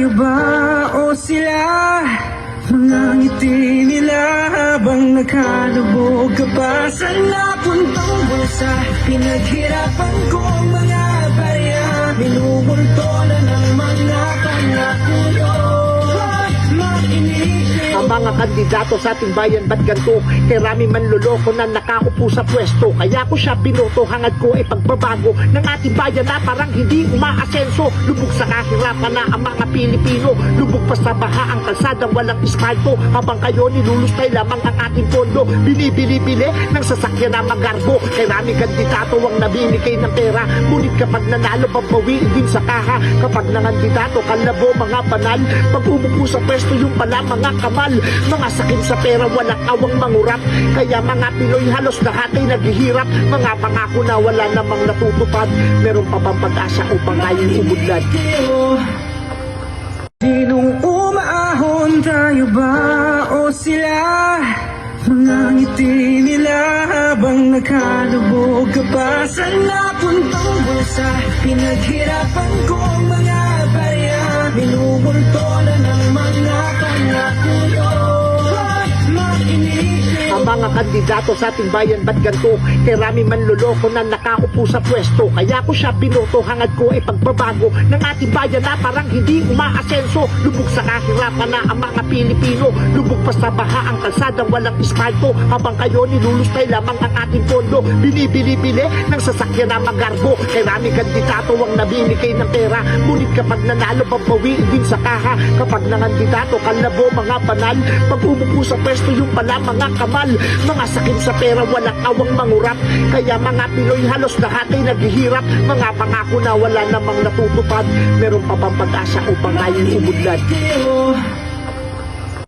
tayo ba o sila? Mga ngiti nila habang nakalubog ka pa sa napuntang bulsa. Pinaghirapan ko ang mga barya, minumulto na ng mga pangako yun. Ang mga kandidato sa ating bayan, ba't ganito? Kay rami manloloko na nakaupo sa pwesto. Kaya ko siya binoto, hangad ko ay pagbabago ng ating bayan na parang hindi umaasenso. Lubog sa kahirapan na ang mga Pilipino, lubog pa sa baha ang kalsadang walang ispalto. Habang kayo nilulustay lamang ang ating pondo, binibili-bili ng sasakyan na magarbo. Kay rami kandidato ang nabibigay ng pera, ngunit kapag nanalo pabawiin din sa kaha. Kapag nangandidato kalabo mga banal, pag umupo sa pwesto yung pala mga kamal. Mga sakim sa pera, walang awang mangurap. Kaya mga Pinoy halos lahat ay naghihirap. Mga pangako na wala namang natutupad. Meron pa bang pag-asa upang tayong umudlad? Sinong umaahon, tayo ba o sila? Mga ngiti nila habang nakalubog ka pa sa napuntang bulsa. Pinaghirapan ko ang mga barya, minumulto na ng mga pangako yun. Ang mga kandidato sa ating bayan, ba't ganito? Kay rami manloloko na nakaupo sa pwesto. Kaya ko siya binoto, hangad ko ay pagbabago ng ating bayan na parang hindi umaasenso. Lubog sa kahirapan na ang mga Pilipino, lubog pa sa baha ang kalsadang walang ispalto. Habang kayo nilulustay lamang ang ating pondo, binibili-bili ng sasakyan na magarbo. Kay rami kandidato ang nabibigay ng pera, ngunit kapag nanalo pabawiin din sa kaha. Kapag nangandidato kalabo mga banal, pag umupo sa pwesto yung pala mga kamal. Mga sakim sa pera, walang awang mangurap. Kaya mga Pinoy halos lahat ay naghihirap. Mga pangako na wala namang natutupad. Meron pa bang pag-asa upang tayong umudlad?